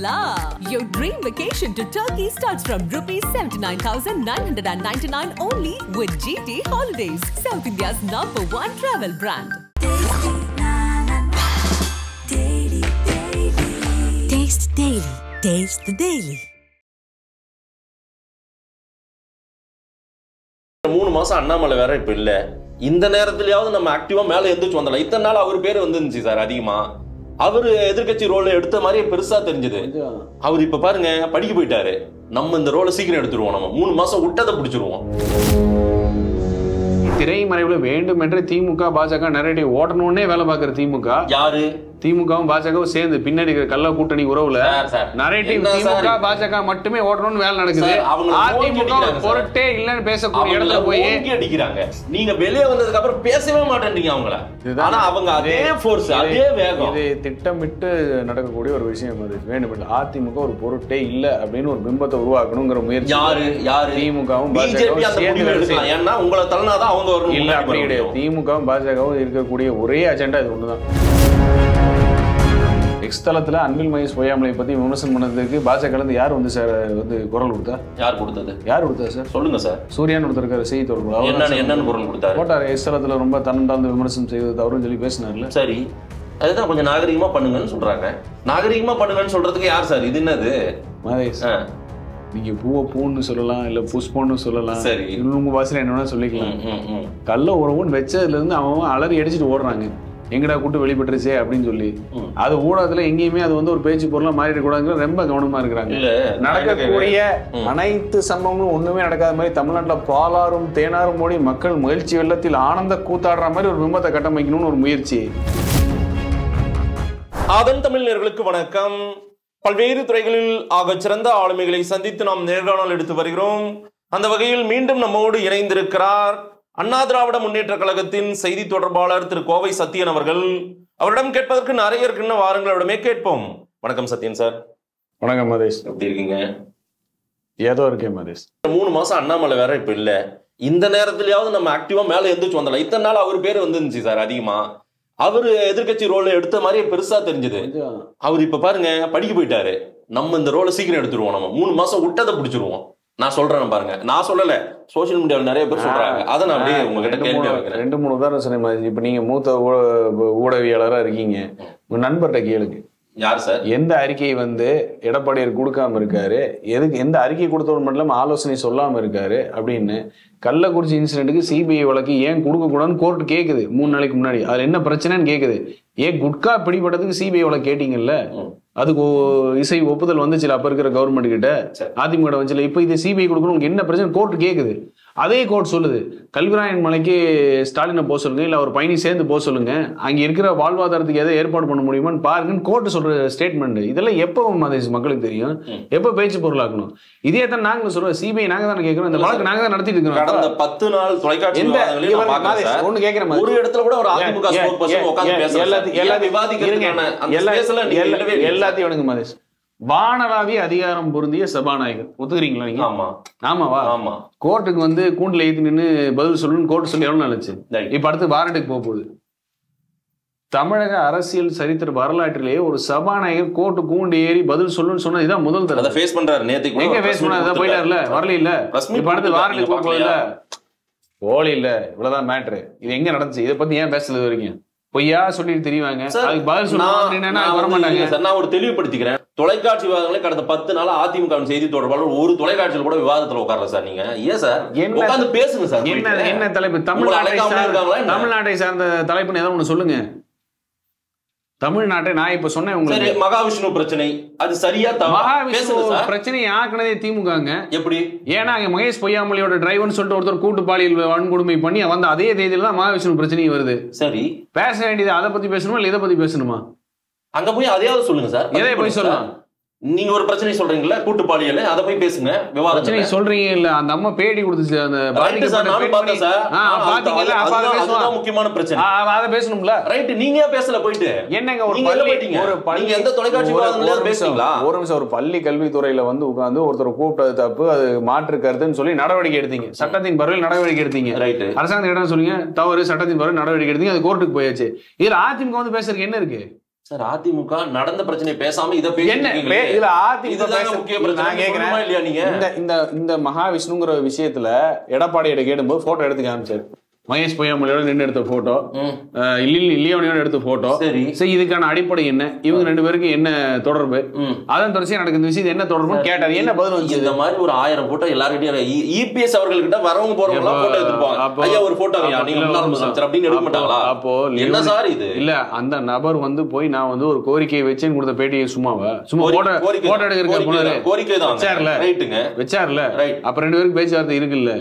la! Your dream vacation to Turkey starts from ₹79,999 only with GT Holidays, South India's #1 travel brand. Taste Daily. Taste the Daily. 3 மாசம் அண்ணாமலை வேற இப்ப இல்ல. இந்த நேரத்திலயாவது நம்ம ஆக்டிவா மேல எந்திரிச்சு வந்தலாம். இத்தனை நாள் அவர் பேர் வந்துருந்துச்சு சார் அதிகமா. அவரு எதிர்கட்சி ரோல் எடுத்த மாதிரியே பெருசா தெரிஞ்சது. அவர் இப்ப பாருங்க படிக்க போயிட்டாரு. நம்ம இந்த ரோலை சீக்கிரம் எடுத்துருவோம். நம்ம 3 மாசம் விட்டதை பிடிச்சிருவோம். திரைமறைவுல வேண்டும் என்று திமுக பாஜக நிறைய ஓட்டணும்னே வேலை பார்க்கிற திமுக யாரு? திமுகவும் பாஜகவும் சேர்ந்து பின்னாடி கள்ள கூட்டணி உறவுல நரேட்டிவ் திமுக பாஜக மட்டுமே ஓட்டணும்னு வேலை நடக்குது. அதிமுக பொருட்டே இல்லன்னு பேசக்கூடிய இடத்துல போய் அடிக்கிறாங்க. நீங்க வெளியே வந்ததுக்கு அப்புறம் பேசவே மாட்டேன்றீங்க அவங்கள. ஆனா அவங்க அதே ஃபோர்ஸ் அதே வேகம். இது திட்டமிட்டு நடக்கக்கூடிய ஒரு விஷயம். அது வேண்டும். அதிமுக ஒரு பொருட்டே இல்ல அப்படின்னு ஒரு பிம்பத்தை உருவாக்கணுங்கிற முயற்சி யாரு திமுகவும் பாஜகவும் சேர்ந்து எடுக்கலாம். ஏன்னா உங்களை தள்ளனாதான் அவங்க வரணும். இல்ல அப்படி கிடையாது. திமுகவும் பாஜகவும் இருக்கக்கூடிய ஒரே அஜெண்டா இது ஒண்ணுதான். எக்ஸ்தலத்துல அன்பில் மகேஷ் பொய்யாமலை பத்தி விமர்சனம் பண்ணதுக்கு பாஜக யார் வந்து சார் வந்து குரல் கொடுத்தா? யார் கொடுத்தது? யார் கொடுத்தா சார் சொல்லுங்க சார். சூர்யான்னு ஒருத்தர் செய்தி தொடர்பு என்னன்னு குரல் கொடுத்தாரு? போட்டாரு எக்ஸ்தலத்துல ரொம்ப தன்னந்தாழ்ந்து விமர்சனம் செய்வது தவறுன்னு சொல்லி பேசினார்ல. சரி, அதுதான் கொஞ்சம் நாகரிகமா பண்ணுங்கன்னு சொல்றாங்க. நாகரிகமா பண்ணுங்கன்னு சொல்றதுக்கு யார் சார்? இது என்னது மகேஷ்? நீங்க பூவை பூன்னு சொல்லலாம், இல்ல புஷ்பம்னு சொல்லலாம். சரி, உங்க பாசனை என்னன்னா சொல்லிக்கலாம். கள்ள உறவுன்னு வச்சதுல இருந்து அவன் அலறி அடிச்சுட்டு ஓடுறாங்க. எங்கடா கூட்டு வெளிப்பட்டுருச்சே அப்படின்னு சொல்லி அது ஊடகத்துல எங்கேயுமே அது வந்து ஒரு பேச்சு பொருளா மாறிடக்கூடாதுங்கிற ரொம்ப கவனமா இருக்கிறாங்க. நடக்கக்கூடிய அனைத்து சம்பவங்களும் ஒண்ணுமே நடக்காத மாதிரி தமிழ்நாட்டுல பாலாரும் தேனாரும் மூடி மக்கள் மகிழ்ச்சி வெள்ளத்தில் ஆனந்த கூத்தாடுற மாதிரி ஒரு பிம்பத்தை கட்டமைக்கணும்னு ஒரு முயற்சி. ஆதன் தமிழ் நேயர்களுக்கு வணக்கம். பல்வேறு துறைகளில் ஆக சிறந்த ஆளுமைகளை சந்தித்து நாம் நேர்காணல் எடுத்து வருகிறோம். அந்த வகையில் மீண்டும் நம்மோடு இணைந்திருக்கிறார் அண்ணா திராவிட முன்னேற்ற கழகத்தின் செய்தி தொடர்பாளர் திரு கோவை சத்தியன் அவர்கள். அவரிடம் கேட்பதற்கு நிறைய இருக்குன்னு வாருங்களிடமே கேட்போம். வணக்கம் சத்தியன் சார். வணக்கம் மதேஷ். எப்படி இருக்கீங்க? ஏதோ இருக்கேன் மதேஷ். 3 மாசம் அண்ணாமலை வேற இப்ப இல்ல. இந்த நேரத்திலயாவது நம்ம ஆக்டிவா மேல எந்திரிச்சு வந்தலாம். இத்தனை நாள் அவர் பேர் வந்துருந்துச்சு சார் அதிகமா. அவரு எதிர்கட்சி ரோல் எடுத்த மாதிரியே பெருசா தெரிஞ்சது. அவர் இப்ப பாருங்க படிக்க போயிட்டாரு. நம்ம இந்த ரோலை சீக்கிரம் எடுத்துருவோம். நம்ம 3 மாசம் விட்டதை பிடிச்சிருவோம். நான் சொல்றேன் பாருங்க. நான் சொல்லல, சோசியல் மீடியாவில் நிறைய பேர் சொல்றாங்க. அதை நான் அப்படியே உங்ககிட்ட கேள்வி வைக்கிறேன். 2-3 உதாரணம் சொன்னேன். இப்ப நீங்க மூத்த ஊடகவியலாளரா இருக்கீங்க. உங்க நண்பர்கிட்ட கேளுங்க. யார் சார் எந்த அறிக்கையை வந்து எடப்பாடியார் கொடுக்காம இருக்காரு, எதுக்கு எந்த அறிக்கை கொடுத்தவன் மட்டும் இல்லாம ஆலோசனை சொல்லாம இருக்காரு அப்படின்னு. கள்ளக்குறிச்சி இன்சிடென்ட்டுக்கு சிபிஐ வழக்கு ஏன் கொடுக்க கூடாதுன்னு கோர்ட் கேக்குது 3 நாளைக்கு முன்னாடி. அதுல என்ன பிரச்சனைன்னு கேக்குது. ஏன் குட்கா பிடிபட்டதுக்கு சிபிஐ வழக்கு கேட்டீங்கல்ல, அதுக்கு இசை ஒப்புதல் வந்துச்சுல அப்ப இருக்கிற கவர்மெண்ட் கிட்ட, அதிமுக வந்துச்சுல. இப்ப இது சிபிஐ கொடுக்கணும், உங்களுக்கு என்ன பிரச்சனை கோர்ட் கேக்குது. அதே கோர்ட் சொல்லுது கல்விராயன் மலைக்கு ஸ்டாலினை போக சொல்லுங்க, இல்ல அவர் பயணி சேர்ந்து போக சொல்லுங்க, அங்க இருக்கிற வாழ்வாதாரத்துக்கு எதை ஏற்பாடு பண்ண முடியுமான்னு பாருங்கன்னு கோர்ட் சொல்ற ஸ்டேட்மெண்ட். இதெல்லாம் எப்ப மக்களுக்கு தெரியும், எப்ப பேச்சு பொருளாக்கணும். இதே தான் நாங்க சொல்றோம். சிபிஐ நாங்க தானே கேட்கிறோம், இந்த வழக்கு நாங்க தான் நடத்திட்டு இருக்கிறோம். கடந்த 10 நாள் தொலைக்காட்சி ஒண்ணு கேட்கிறேன். ஒரு இடத்துல கூட ஒரு அதிமுக ஸ்போக்ஸ்பர்சன் உட்கார்ந்து பேசுறாங்க. எல்லாத்தையும் எடுங்க மதேஷ். வானளாவிய அதிகாரம் பொருந்திய சபாநாயகர் ஒத்துக்கிறீங்களா நீங்க? ஆமாவா? ஆமா. கோர்ட்டுக்கு வந்து கூண்டுல ஏத்தி நின்று பதில் சொல்லணும்னு கோர்ட் சொல்லி எவ்வளவு நாளுச்சு? இப்ப அடுத்து வாரண்டுக்கு போக போகுது. தமிழக அரசியல் சரித்திர வரலாற்றிலேயே ஒரு சபாநாயகர் கோர்ட்டு கூண்டு ஏறி பதில் சொல்லணும்னு சொன்னா இதான் முதல் தடவை. ஃபேஸ் பண்றாரு. நேத்துக்கு எங்க ஃபேஸ் பண்ணாரு? போயிட்டாருல, வரல இல்ல. இப்ப அடுத்து வாரண்டுக்கு போக போகுது இல்ல, போலி இல்ல. இவ்வளவுதான் மேட்ரு. இது எங்க நடந்துச்சு? இதை பத்தி ஏன் பேசல வரைக்கும்? பொய்யா சொல்லிட்டு தெரியுவாங்க. அதுக்கு பதில் சொன்னா வர மாட்டாங்க. நான் ஒரு தெளிவுபடுத்திக்கிறேன். தொலைக்காட்சி விவாதங்களே கடந்த 10 நாள் அதிமுக செய்தி தொடர்பாளர் ஒரு தொலைக்காட்சியில் கூட விவாதத்துல உட்காரல சார். நீங்க ஏன் சார் உட்கார்ந்து பேசுங்க சார். என்ன தலைப்பு? தமிழ்நாட்டை சார்ந்த தலைப்புன்னு ஏதாவது ஒண்ணு சொல்லுங்க. தமிழ்நாட்டை நான் இப்ப சொன்னேன் உங்களுக்கு. மகாவிஷ்ணு பிரச்சனை அது சரியா? மகாவிஷ்ணு பிரச்சனையை ஆக்குனதே திமுகங்க. எப்படி? ஏன்னா அங்க மகேஷ் பொய்யாமொழியோட டிரைவர்னு சொல்லிட்டு ஒருத்தர் கூட்டு பாலியல் வன்கொடுமை பண்ணி வந்த அதே தேதியில தான் மகாவிஷ்ணு பிரச்சனை வருது. சரி, பேச வேண்டியது அதை பத்தி பேசணுமா இல்ல இதை பத்தி பேசணுமா? அங்க போய் அதையாவது சொல்லுங்க சார். எதை போய் சொல்லலாம்? நீங்க ஒரு பிரச்சனை சொல்றீங்களா கூட்டு பாலியல், அதை போய் பேசுங்க. பிரச்சனை சொல்றீங்க இல்ல, அந்த அம்மா பேடி கொடுத்துச்சு. அந்த முக்கியமான பிரச்சனை அதை பேசணும்ல. ரைட், நீங்க பேசல போயிட்டு என்னங்க ஒரு பள்ளி எந்த தொலைக்காட்சி பேசுறீங்களா? ஒரு நிமிஷம். ஒரு பள்ளி கல்வித்துறையில வந்து உட்கார்ந்து ஒருத்தர் கூப்பிட்டது தப்பு, அது மாற்று கருத்துன்னு சொல்லி நடவடிக்கை எடுத்தீங்க. சட்டத்தின் பரவல் நடவடிக்கை எடுத்தீங்க. ரைட், அரசாங்கத்திடம் சொல்லுங்க தவறு, சட்டத்தின் பரவல் நடவடிக்கை எடுத்தீங்க. அது கோர்ட்டுக்கு போயாச்சு. இதுல அதிமுக வந்து பேசுறதுக்கு என்ன இருக்கு? சார் அதிமுக நடந்த பிரச்சனை பேசாம இத என்ன இதுல அதிமுக நான் கேக்குறேன் இல்லையா நீங்க இந்த மகாவிஷ்ணுங்கிற விஷயத்துல எடப்பாடியோட கேடும்போது போட்டோ எடுத்து காமிச்சாரு. மகேஷ் பொய்யாமொழியோட நின்று எடுத்த போட்டோ, இல்லையோட எடுத்த போட்டோ. சரி, இதுக்கான அடிப்படை என்ன, இவங்க 2 பேருக்கு என்ன தொடர்பு, அதன் தொடர்ச்சியா நடக்குது விஷயம் என்ன தொடர்பு கேட்டாரு. என்ன பதில் வந்து இந்த மாதிரி ஒரு 1000 போட்டோ எல்லார்கிட்டயும் இபிஎஸ் அவர்கள்கிட்ட வரவங்க போறவங்க போட்டோ எடுத்துப்பாங்க. ஐயா ஒரு போட்டோ அப்படின்னு எடுக்க மாட்டாங்களா? அப்போ என்ன சார் இது? இல்ல அந்த நபர் வந்து போய் நான் வந்து ஒரு கோரிக்கையை வச்சேன்னு கொடுத்த பேட்டியை சும்மா போட்டோ எடுக்கிற கோரிக்கை தான் வச்சார்ல. அப்ப 2 பேருக்கு பேச்சுவார்த்தை இருக்குல்ல,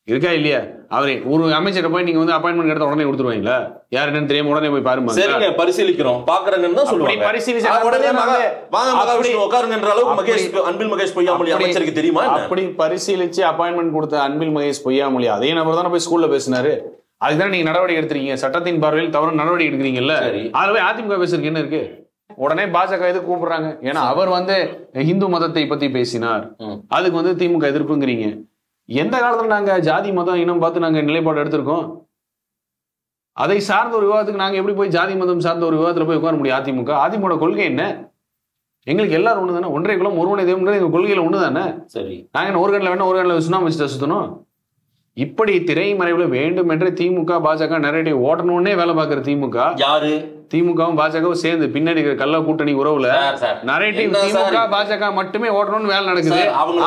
இருக்கா இல்லையா? அவரே ஒரு அமைச்சரை போய் நீங்க வந்து அப்பாயின்மெண்ட் எடுத்த உடனே கொடுத்துருவாங்களா? யார் என்னன்னு தெரியாம உடனே போய் பாருங்க. சரிங்க, பரிசீலிக்கிறோம் பாக்குறேன்னு தான் சொல்லுவாங்க. பரிசீலிச்சா உடனே வாங்க மகாவிஷ்ணு உட்காருங்கன்ற அளவுக்கு அன்பில் மகேஷ் பொய்யாமொழி அமைச்சருக்கு தெரியுமா? அப்படி பரிசீலிச்சு அப்பாயின்மெண்ட் கொடுத்த அன்பில் மகேஷ் பொய்யாமொழி அதே நபர் தானே போய் ஸ்கூல்ல பேசினாரு. அதுதான் நீங்க நடவடிக்கை எடுத்துறீங்க. சட்டத்தின் பார்வையில் தவறு நடவடிக்கை எடுக்கிறீங்கல்ல. அதுல போய் அதிமுக பேசுறதுக்கு என்ன இருக்கு? உடனே பாஜக எது கூப்பிடுறாங்க? ஏன்னா அவர் வந்து இந்து மதத்தை பத்தி பேசினார், அதுக்கு வந்து திமுக எதிர்ப்புங்கிறீங்க. எந்த காலத்துல நாங்க ஜாதி மதம் இனம் பார்த்து நாங்க நிலைப்பாடு எடுத்திருக்கோம்? அதை சார்ந்த ஒரு விவாதத்துக்கு நாங்க எப்படி போய் ஜாதி மதம் சார்ந்த ஒரு விவாதத்துல போய் உட்கார முடியும்? அதிமுக கொள்கை என்ன? எங்களுக்கு எல்லாரும் ஒண்ணு தானே. ஒன்றை குலம் ஒருவனை தெய்வம்ன்றது எங்க கொள்கையில ஒண்ணு தானே. சரி, நாங்க என்ன ஒரு கண்ணில் வேணா ஒரு கண்ணில் சுண்ணாம்பு வச்சுட்டு சுத்தணும்? இப்படி திரைமறைவுல வேண்டும் என்று திமுக பாஜக நிறைய ஓட்டணும்னே வேலை பார்க்கிற திமுக யாரு? திமுகவும் பாஜகவும் சேர்ந்து பின்னாடி கள்ள கூட்டணி உறவுல நரேட்டிவ் திமுக பாஜக மட்டுமே ஓட்டணும்னு வேலை நடக்குது.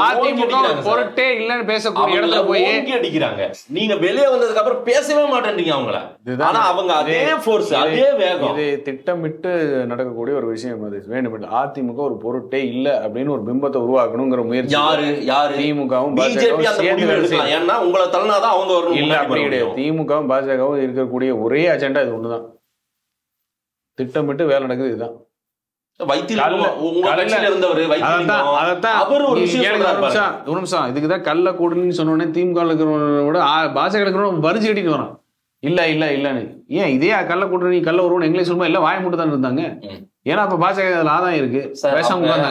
அதிமுக பொருட்டே இல்லன்னு பேசக்கூடிய இடத்துல போய் அடிக்கிறாங்க. நீங்க வெளியே வந்ததுக்கு அப்புறம் பேசவே மாட்டேன்றீங்க அவங்கள. ஆனா அவங்க அதே ஃபோர்ஸ் அதே வேகம். இது திட்டமிட்டு நடக்கக்கூடிய ஒரு விஷயம். அது வேண்டும். அதிமுக ஒரு பொருட்டே இல்ல அப்படின்னு ஒரு பிம்பத்தை உருவாக்கணுங்கிற முயற்சி யாரு? திமுகவும் பாஜகவும். ஏன்னா உங்களை தள்ளினாதான் அவங்க வரணும். இல்ல அப்படி கிடையாது. திமுகவும் பாஜகவும் இருக்கக்கூடிய ஒரே அஜெண்டா இது ஒண்ணுதான். திட்டமிட்டு வேலை நடக்குது. இதுதான் இதுக்குதான் கள்ள கூட்டணின்னு சொன்ன திமுக இருக்கிறவனோட பாஜக இருக்கிறவங்க வரிஞ்சு கட்டிட்டு வரான். இல்ல இல்ல இல்லன்னு ஏன் இதே கள்ள கூட்டணி கள்ள ஒருவன் எங்களே சொல்லுமா இல்ல வாய மட்டும் தான் இருந்தாங்க. ஏன்னா அப்ப பாஜக அதுல ஆதாயம் இருக்கு.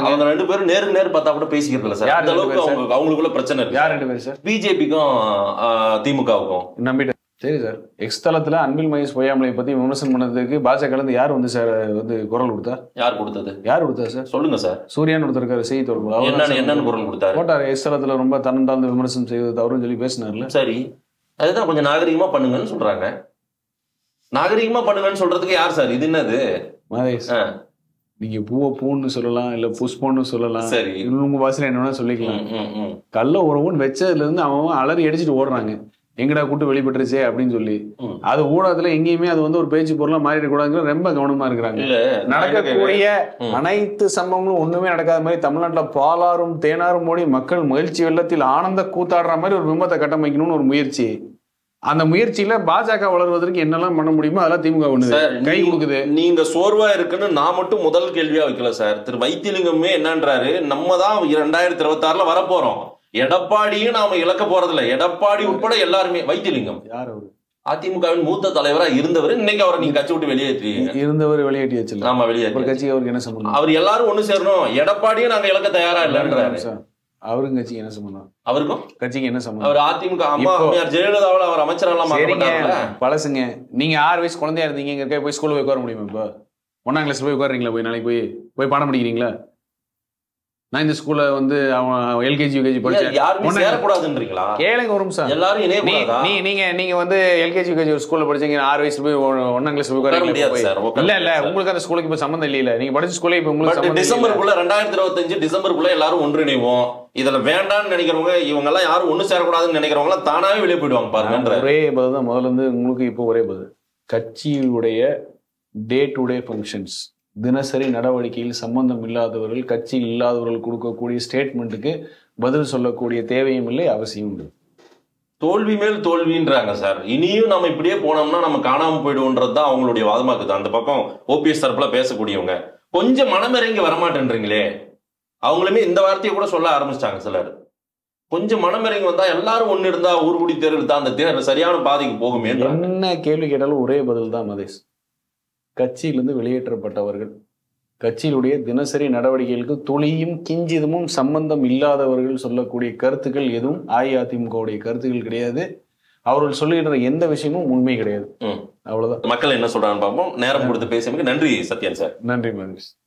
அவங்க 2 பேரும் நேருக்கு நேர் பார்த்தா கூட பேசிக்கிறதுல சார். அந்த அளவுக்கு அவங்களுக்குள்ள பிரச்சனை இருக்கு. யார் 2 பேர் சார்? பிஜேபிக்கும் திமுகவுக்கும் நம்பிட்டு. சரி சார், எக்ஸ் தளத்துல அன்பில் மகேஷ் பொய்யாமொழியை பத்தி விமர்சனம் பண்ணதுக்கு பாஜக யார் வந்து சார் வந்து குரல் கொடுத்தா? யார் கொடுத்தது சார்? சொல்லுங்க சார். சூர்யான்னு ஒருத்தர் செய்தி தொடர்பு என்னன்னு குரல் கொடுத்தாரு? போட்டாரு. எக்ஸ் தளத்துல ரொம்ப தன்னந்தாழ்ந்து விமர்சனம் செய்வது தவறுன்னு சொல்லி பேசினார்ல. சரி, அதுதான் கொஞ்சம் நாகரிகமா பண்ணுங்கன்னு சொல்றாங்க. நாகரிகமா பண்ணுங்கன்னு சொல்றதுக்கு யார் சார்? இது என்னது மகேஷ்? நீங்க பூவை பூன்னு சொல்லலாம், இல்ல புஷ்பம்னு சொல்லலாம். சரி, உங்க வாசனை என்னன்னா சொல்லிக்கலாம். கள்ள உறவுன்னு வச்சதுல இருந்து அவன் அலறி அடிச்சுட்டு ஓடுறாங்க. எங்கடா கூட்டு வெளிப்பட்டுருச்சே அப்படின்னு சொல்லி. அது ஊடகத்துல எங்கேயுமே அது வந்து ஒரு பேச்சு பொருளா மாறிடக்கூடாதுங்கிற ரொம்ப கவனமா இருக்கிறாங்க. நடக்கக்கூடிய அனைத்து சம்பவங்களும் ஒண்ணுமே நடக்காத மாதிரி தமிழ்நாட்டுல பாலாரும் தேனாரும் மூடி மக்கள் மகிழ்ச்சி வெள்ளத்தில் ஆனந்த கூத்தாடுற மாதிரி ஒரு பிம்பத்தை கட்டமைக்கணும்னு ஒரு முயற்சி. அந்த முயற்சியில பாஜக வளர்வதற்கு என்னெல்லாம் பண்ண முடியுமோ அதெல்லாம் திமுக பண்ணுது, கை கொடுக்குது. நீங்க சோர்வா இருக்குன்னு நான் மட்டும் முதல் கேள்வியா வைக்கல சார். திரு வைத்திலிங்கமே என்னன்றாரு, நம்ம தான் 2026ல வரப்போறோம், எடப்பாடியும் நாம இழக்க போறதில்ல, எடப்பாடி உட்பட எல்லாருமே. வைத்திலிங்கம் யார்? அவரு அதிமுகவின் மூத்த தலைவரா இருந்தவர். இன்னைக்கு அவரை நீங்க கட்சி விட்டு வெளியேற்றீங்க. இருந்தவர் வெளியேற்றியாச்சு. ஆமா, வெளியேற்றி. கட்சிக்கு அவருக்கு என்ன சம்பந்தம்? அவர் எல்லாரும் ஒண்ணு சேரணும், எடப்பாடியும் நாங்க இழக்க தயாரா இல்லைன்றாரு. அவருக்கும் கட்சிக்கு என்ன சம்பந்தம்? அவருக்கும் கட்சிக்கு என்ன சம்பந்தம்? அவர் அதிமுக அம்மையார் ஜெயலலிதாவில் அவர் அமைச்சரெல்லாம் பழசுங்க. நீங்க 6 வயசு குழந்தையா இருந்தீங்க, போய் ஸ்கூல்ல போய் உட்கார முடியுமா? இப்போ 1ஆம் கிளாஸ்ல போய் உட்காருங்களா? போய் நாளைக்கு போய் பாடம் படிக்கிறீங்களா? நான் இந்த ஸ்கூல்ல வந்து அவன் எல்கேஜி யூகேஜி படிச்சேன். சேரக்கூடாதுன்றீங்களா? கேளுங்க ஒரு நிமிஷம். எல்லாரும் நீங்க வந்து எல்கேஜி யூகேஜி ஒரு ஸ்கூல்ல படிச்சீங்க, 6 வயசுல போய் 1ஆம் கிளாஸ் போய் உட்கார முடியாது. இல்ல உங்களுக்கு அந்த ஸ்கூலுக்கு இப்ப சம்பந்தம் இல்ல. நீங்க படிச்ச ஸ்கூலே இப்ப உங்களுக்கு டிசம்பருக்குள்ள 2025 டிசம்பருக்குள்ள எல்லாரும் ஒன்றிணைவோம். இதுல வேண்டாம்னு நினைக்கிறவங்க, இவங்க எல்லாம் யாரும் ஒண்ணு சேரக்கூடாதுன்னு நினைக்கிறவங்க எல்லாம் தானாவே வெளியே போயிடுவாங்க பாருங்க. ஒரே பதில் தான் முதல்ல இருந்து உங்களுக்கு இப்போ ஒரே பதில். கட்சியுடைய டே டு டே ஃபங்க்ஷன்ஸ், தினசரி நடவடிக்கையில் சம்பந்தம் இல்லாதவர்கள், கட்சியில் இல்லாதவர்கள் கொடுக்கக்கூடிய ஸ்டேட்மெண்ட்டுக்கு பதில் சொல்லக்கூடிய தேவையும் இல்லை, அவசியம் உண்டு. தோல்வி மேல் தோல்வின்றாங்க சார். இனியும் நம்ம இப்படியே போனோம்னா நம்ம காணாம போயிடுவோன்றது தான் அவங்களுடைய வாதமா இருக்குது. அந்த பக்கம் ஓபிஎஸ் தரப்புல பேசக்கூடியவங்க கொஞ்சம் மனமிறங்கி வரமாட்டேன்றீங்களே. அவங்களுமே இந்த வார்த்தையை கூட சொல்ல ஆரம்பிச்சிட்டாங்க சிலர். கொஞ்சம் மனமிறங்கி வந்தா எல்லாரும் ஒன்னு இருந்தா ஊர்குடி தேர்தல் தான் அந்த தேர்தல் சரியான பாதைக்கு போகுமே. என்ன கேள்வி கேட்டாலும் ஒரே பதில் தான் மதேஷ். கட்சியிலிருந்து வெளியேற்றப்பட்டவர்கள், கட்சியிலுடைய தினசரி நடவடிக்கைகளுக்கு துளியும் கிஞ்சிதமும் சம்பந்தம் இல்லாதவர்கள் சொல்லக்கூடிய கருத்துக்கள் எதுவும் அஇஅதிமுகவுடைய கருத்துக்கள் கிடையாது. அவர்கள் சொல்லுகின்ற எந்த விஷயமும் உண்மை கிடையாது. அவ்வளவுதான். மக்கள் என்ன சொல்றாங்கன்னு பார்ப்போம். நேரம் கொடுத்து பேசியமைக்கு நன்றி சத்யன் சார். நன்றி மகேஷ்.